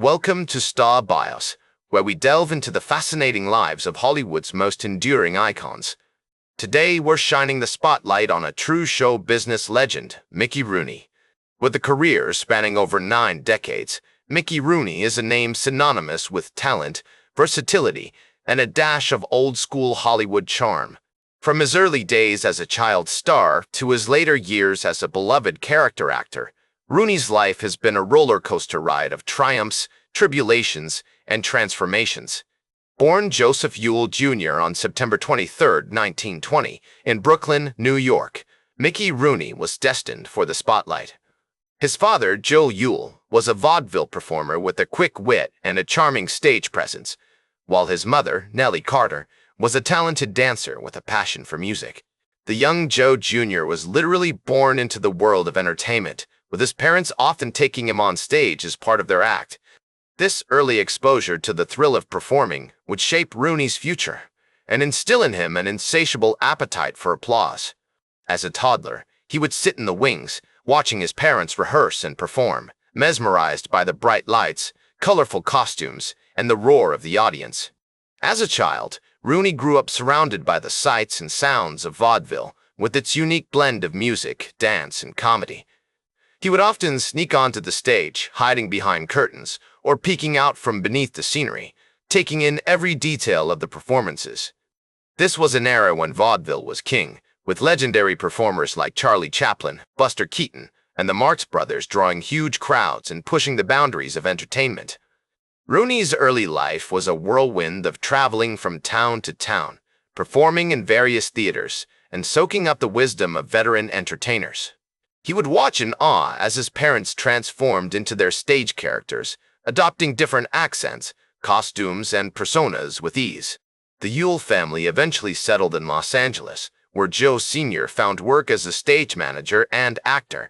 Welcome to Star Bios, where we delve into the fascinating lives of Hollywood's most enduring icons. Today, we're shining the spotlight on a true show business legend, Mickey Rooney. With a career spanning over 9 decades, Mickey Rooney is a name synonymous with talent, versatility, and a dash of old-school Hollywood charm. From his early days as a child star to his later years as a beloved character actor, Rooney's life has been a roller coaster ride of triumphs, tribulations, and transformations. Born Joseph Ewell Jr. on September 23, 1920, in Brooklyn, New York, Mickey Rooney was destined for the spotlight. His father, Joe Ewell, was a vaudeville performer with a quick wit and a charming stage presence, while his mother, Nellie Carter, was a talented dancer with a passion for music. The young Joe Jr. was literally born into the world of entertainment, with his parents often taking him on stage as part of their act. This early exposure to the thrill of performing would shape Rooney's future and instill in him an insatiable appetite for applause. As a toddler, he would sit in the wings, watching his parents rehearse and perform, mesmerized by the bright lights, colorful costumes, and the roar of the audience. As a child, Rooney grew up surrounded by the sights and sounds of vaudeville, with its unique blend of music, dance, and comedy. He would often sneak onto the stage, hiding behind curtains, or peeking out from beneath the scenery, taking in every detail of the performances. This was an era when vaudeville was king, with legendary performers like Charlie Chaplin, Buster Keaton, and the Marx Brothers drawing huge crowds and pushing the boundaries of entertainment. Rooney's early life was a whirlwind of traveling from town to town, performing in various theaters, and soaking up the wisdom of veteran entertainers. He would watch in awe as his parents transformed into their stage characters, adopting different accents, costumes, and personas with ease. The Ewell family eventually settled in Los Angeles, where Joe Sr. found work as a stage manager and actor.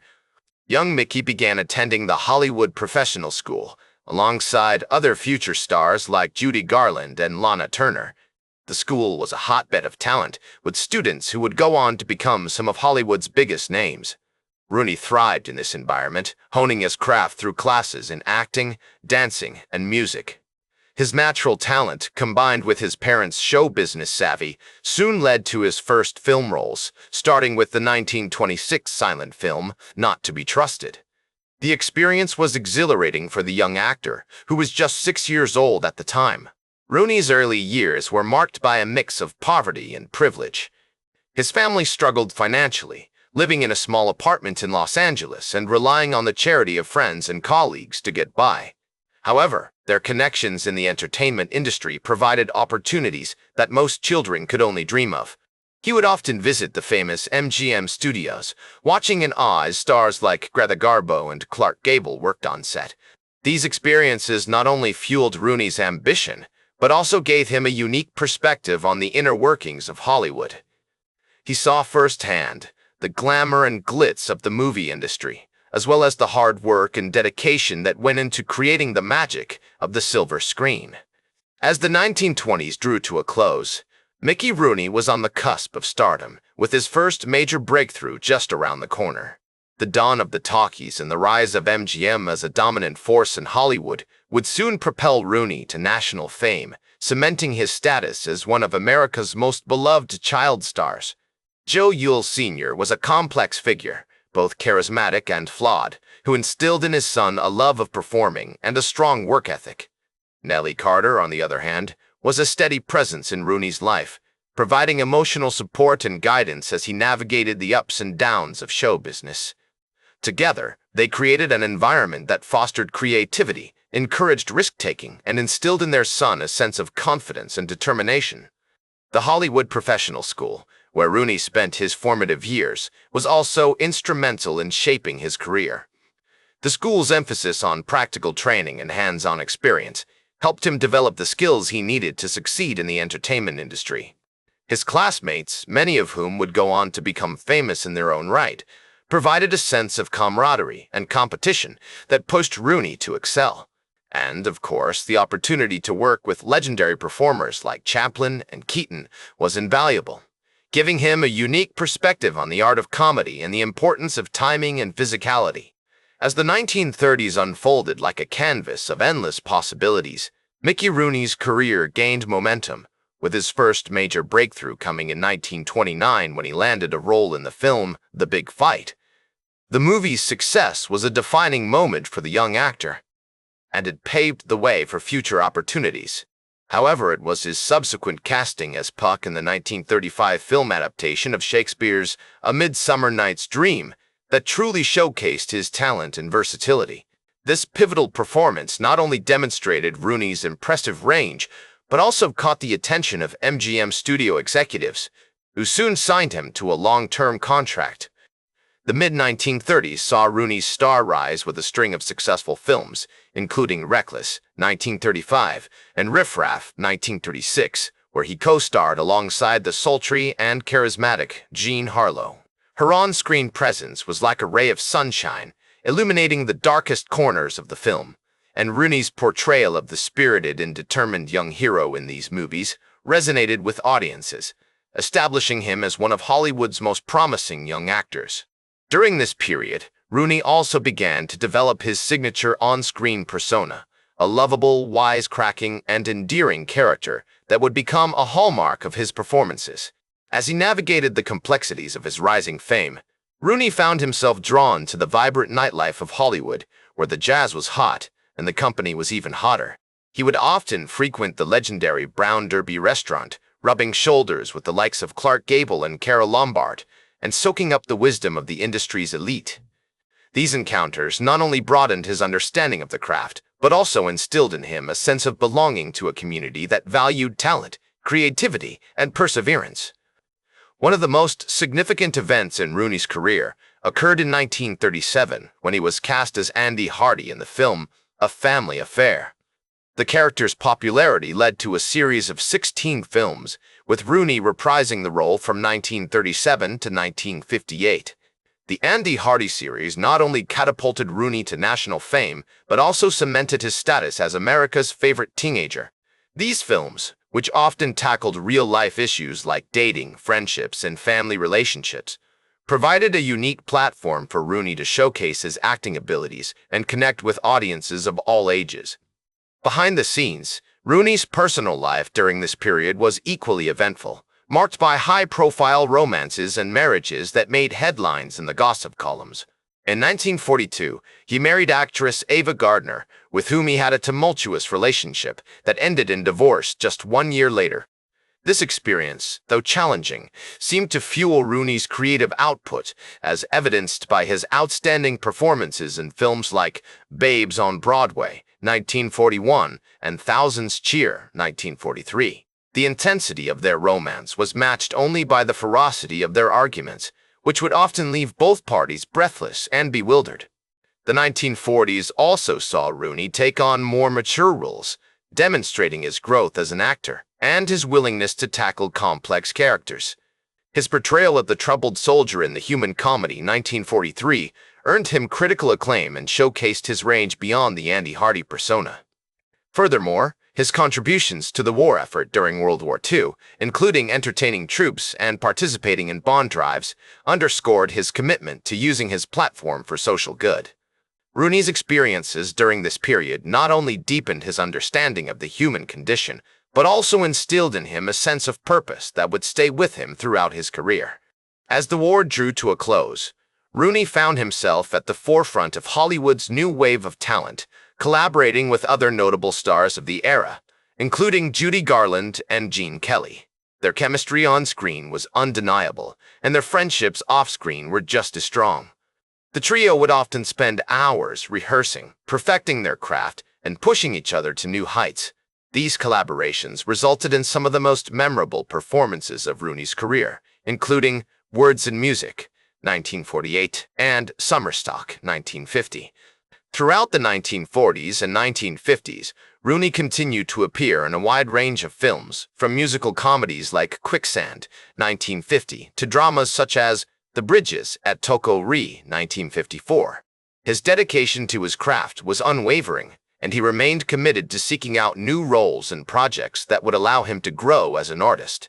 Young Mickey began attending the Hollywood Professional School, alongside other future stars like Judy Garland and Lana Turner. The school was a hotbed of talent, with students who would go on to become some of Hollywood's biggest names. Rooney thrived in this environment, honing his craft through classes in acting, dancing, and music. His natural talent, combined with his parents' show business savvy, soon led to his first film roles, starting with the 1926 silent film, Not to Be Trusted. The experience was exhilarating for the young actor, who was just 6 years old at the time. Rooney's early years were marked by a mix of poverty and privilege. His family struggled financially, living in a small apartment in Los Angeles and relying on the charity of friends and colleagues to get by. However, their connections in the entertainment industry provided opportunities that most children could only dream of. He would often visit the famous MGM studios, watching in awe as stars like Greta Garbo and Clark Gable worked on set. These experiences not only fueled Rooney's ambition, but also gave him a unique perspective on the inner workings of Hollywood. He saw firsthand the glamour and glitz of the movie industry, as well as the hard work and dedication that went into creating the magic of the silver screen. As the 1920s drew to a close, Mickey Rooney was on the cusp of stardom, with his first major breakthrough just around the corner. The dawn of the talkies and the rise of MGM as a dominant force in Hollywood would soon propel Rooney to national fame, cementing his status as one of America's most beloved child stars. Joe Ewell Sr. was a complex figure, both charismatic and flawed, who instilled in his son a love of performing and a strong work ethic. Nellie Carter, on the other hand, was a steady presence in Rooney's life, providing emotional support and guidance as he navigated the ups and downs of show business. Together, they created an environment that fostered creativity, encouraged risk-taking, and instilled in their son a sense of confidence and determination. The Hollywood Professional School, where Rooney spent his formative years, was also instrumental in shaping his career. The school's emphasis on practical training and hands-on experience helped him develop the skills he needed to succeed in the entertainment industry. His classmates, many of whom would go on to become famous in their own right, provided a sense of camaraderie and competition that pushed Rooney to excel. And, of course, the opportunity to work with legendary performers like Chaplin and Keaton was invaluable, giving him a unique perspective on the art of comedy and the importance of timing and physicality. As the 1930s unfolded like a canvas of endless possibilities, Mickey Rooney's career gained momentum, with his first major breakthrough coming in 1929 when he landed a role in the film The Big Fight. The movie's success was a defining moment for the young actor, and it paved the way for future opportunities. However, it was his subsequent casting as Puck in the 1935 film adaptation of Shakespeare's A Midsummer Night's Dream that truly showcased his talent and versatility. This pivotal performance not only demonstrated Rooney's impressive range, but also caught the attention of MGM studio executives, who soon signed him to a long-term contract. The mid-1930s saw Rooney's star rise with a string of successful films, including Reckless, 1935, and Riff Raff, 1936, where he co-starred alongside the sultry and charismatic Jean Harlow. Her on-screen presence was like a ray of sunshine, illuminating the darkest corners of the film, and Rooney's portrayal of the spirited and determined young hero in these movies resonated with audiences, establishing him as one of Hollywood's most promising young actors. During this period, Rooney also began to develop his signature on-screen persona, a lovable, wisecracking, and endearing character that would become a hallmark of his performances. As he navigated the complexities of his rising fame, Rooney found himself drawn to the vibrant nightlife of Hollywood, where the jazz was hot and the company was even hotter. He would often frequent the legendary Brown Derby restaurant, rubbing shoulders with the likes of Clark Gable and Carole Lombard, and soaking up the wisdom of the industry's elite. These encounters not only broadened his understanding of the craft, but also instilled in him a sense of belonging to a community that valued talent, creativity, and perseverance. One of the most significant events in Rooney's career occurred in 1937 when he was cast as Andy Hardy in the film A Family Affair. The character's popularity led to a series of 16 films, with Rooney reprising the role from 1937 to 1958. The Andy Hardy series not only catapulted Rooney to national fame, but also cemented his status as America's favorite teenager. These films, which often tackled real-life issues like dating, friendships, and family relationships, provided a unique platform for Rooney to showcase his acting abilities and connect with audiences of all ages. Behind the scenes, Rooney's personal life during this period was equally eventful, marked by high-profile romances and marriages that made headlines in the gossip columns. In 1942, he married actress Ava Gardner, with whom he had a tumultuous relationship that ended in divorce just 1 year later. This experience, though challenging, seemed to fuel Rooney's creative output, as evidenced by his outstanding performances in films like Babes on Broadway, 1941, and Thousands Cheer, 1943. The intensity of their romance was matched only by the ferocity of their arguments, which would often leave both parties breathless and bewildered. The 1940s also saw Rooney take on more mature roles, demonstrating his growth as an actor and his willingness to tackle complex characters. His portrayal of the troubled soldier in the human comedy 1943 earned him critical acclaim and showcased his range beyond the Andy Hardy persona. Furthermore, his contributions to the war effort during World War II, including entertaining troops and participating in bond drives, underscored his commitment to using his platform for social good. Rooney's experiences during this period not only deepened his understanding of the human condition, but also instilled in him a sense of purpose that would stay with him throughout his career. As the war drew to a close, Rooney found himself at the forefront of Hollywood's new wave of talent, collaborating with other notable stars of the era, including Judy Garland and Gene Kelly. Their chemistry on screen was undeniable, and their friendships off-screen were just as strong. The trio would often spend hours rehearsing, perfecting their craft, and pushing each other to new heights. These collaborations resulted in some of the most memorable performances of Rooney's career, including Words and Music, 1948, and Summerstock, 1950. Throughout the 1940s and 1950s, Rooney continued to appear in a wide range of films, from musical comedies like Quicksand, 1950, to dramas such as The Bridges at Toko-Ri, 1954. His dedication to his craft was unwavering, and he remained committed to seeking out new roles and projects that would allow him to grow as an artist.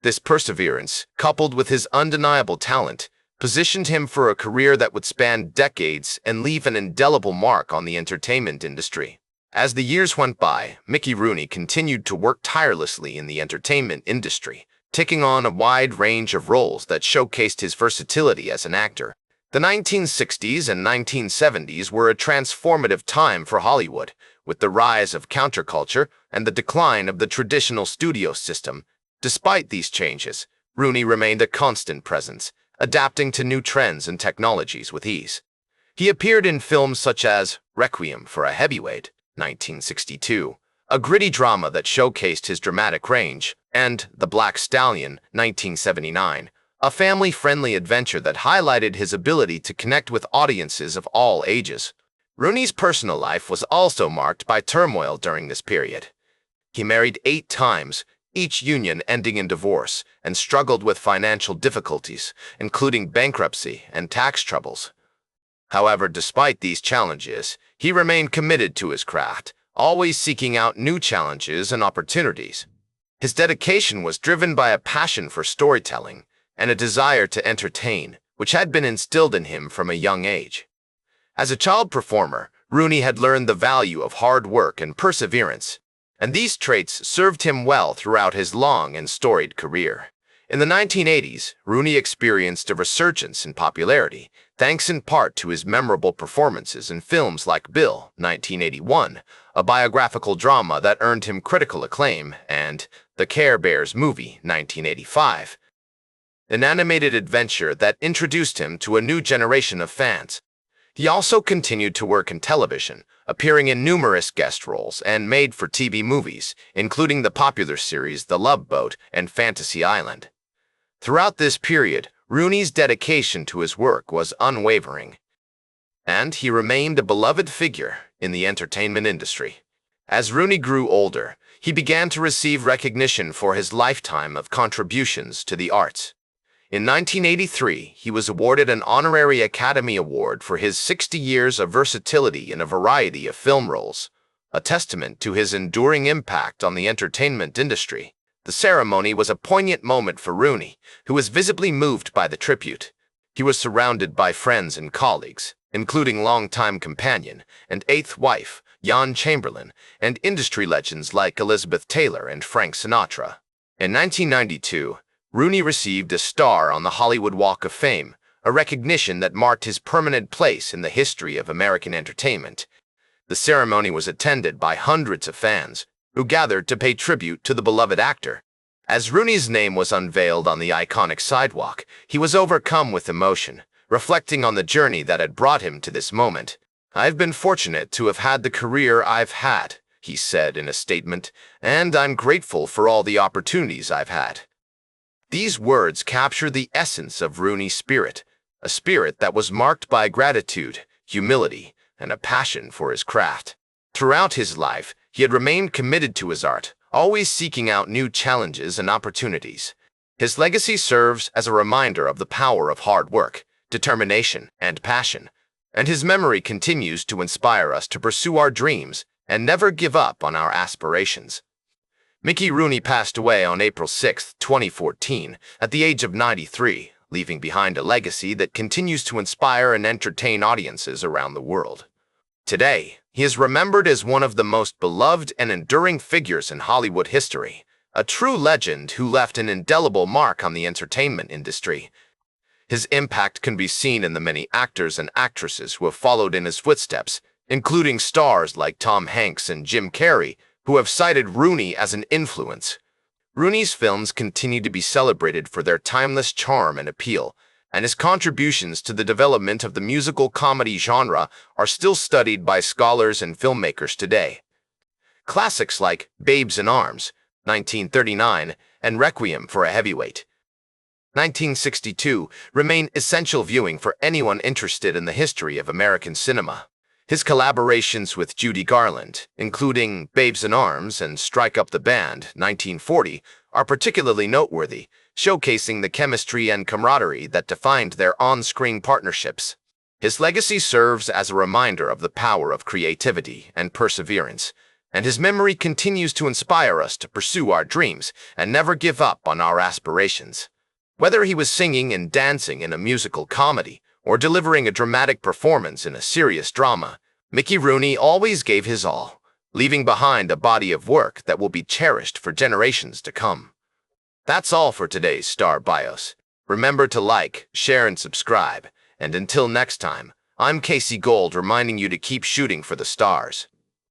This perseverance, coupled with his undeniable talent, positioned him for a career that would span decades and leave an indelible mark on the entertainment industry. As the years went by, Mickey Rooney continued to work tirelessly in the entertainment industry, taking on a wide range of roles that showcased his versatility as an actor. The 1960s and 1970s were a transformative time for Hollywood, with the rise of counterculture and the decline of the traditional studio system. Despite these changes, Rooney remained a constant presence, adapting to new trends and technologies with ease. He appeared in films such as Requiem for a Heavyweight, 1962, a gritty drama that showcased his dramatic range, and The Black Stallion, 1979, a family-friendly adventure that highlighted his ability to connect with audiences of all ages. Rooney's personal life was also marked by turmoil during this period. He married 8 times, each union ending in divorce, and struggled with financial difficulties, including bankruptcy and tax troubles. However, despite these challenges, he remained committed to his craft, always seeking out new challenges and opportunities. His dedication was driven by a passion for storytelling and a desire to entertain, which had been instilled in him from a young age. As a child performer, Rooney had learned the value of hard work and perseverance, and these traits served him well throughout his long and storied career. In the 1980s, Rooney experienced a resurgence in popularity, thanks in part to his memorable performances in films like Bill, 1981, a biographical drama that earned him critical acclaim, and The Care Bears Movie, 1985, an animated adventure that introduced him to a new generation of fans. He also continued to work in television, appearing in numerous guest roles and made-for-TV movies, including the popular series The Love Boat and Fantasy Island. Throughout this period, Rooney's dedication to his work was unwavering, and he remained a beloved figure in the entertainment industry. As Rooney grew older, he began to receive recognition for his lifetime of contributions to the arts. In 1983, he was awarded an honorary Academy Award for his 60 years of versatility in a variety of film roles, a testament to his enduring impact on the entertainment industry. The ceremony was a poignant moment for Rooney, who was visibly moved by the tribute. He was surrounded by friends and colleagues, including longtime companion and 8th wife, Jan Chamberlain, and industry legends like Elizabeth Taylor and Frank Sinatra. In 1992, Rooney received a star on the Hollywood Walk of Fame, a recognition that marked his permanent place in the history of American entertainment. The ceremony was attended by hundreds of fans, who gathered to pay tribute to the beloved actor. As Rooney's name was unveiled on the iconic sidewalk, he was overcome with emotion, reflecting on the journey that had brought him to this moment. "I've been fortunate to have had the career I've had," he said in a statement, "and I'm grateful for all the opportunities I've had." These words capture the essence of Rooney's spirit, a spirit that was marked by gratitude, humility, and a passion for his craft. Throughout his life, he had remained committed to his art, always seeking out new challenges and opportunities. His legacy serves as a reminder of the power of hard work, determination, and passion, and his memory continues to inspire us to pursue our dreams and never give up on our aspirations. Mickey Rooney passed away on April 6, 2014, at the age of 93, leaving behind a legacy that continues to inspire and entertain audiences around the world. Today, he is remembered as one of the most beloved and enduring figures in Hollywood history, a true legend who left an indelible mark on the entertainment industry. His impact can be seen in the many actors and actresses who have followed in his footsteps, including stars like Tom Hanks and Jim Carrey, who have cited Rooney as an influence. Rooney's films continue to be celebrated for their timeless charm and appeal, and his contributions to the development of the musical comedy genre are still studied by scholars and filmmakers today. Classics like Babes in Arms, 1939, and Requiem for a Heavyweight, 1962, remain essential viewing for anyone interested in the history of American cinema. His collaborations with Judy Garland, including Babes in Arms and Strike Up the Band, 1940, are particularly noteworthy, showcasing the chemistry and camaraderie that defined their on-screen partnerships. His legacy serves as a reminder of the power of creativity and perseverance, and his memory continues to inspire us to pursue our dreams and never give up on our aspirations. Whether he was singing and dancing in a musical comedy or delivering a dramatic performance in a serious drama, Mickey Rooney always gave his all, leaving behind a body of work that will be cherished for generations to come. That's all for today's Star Bios. Remember to like, share, and subscribe. And until next time, I'm Casey Gold reminding you to keep shooting for the stars.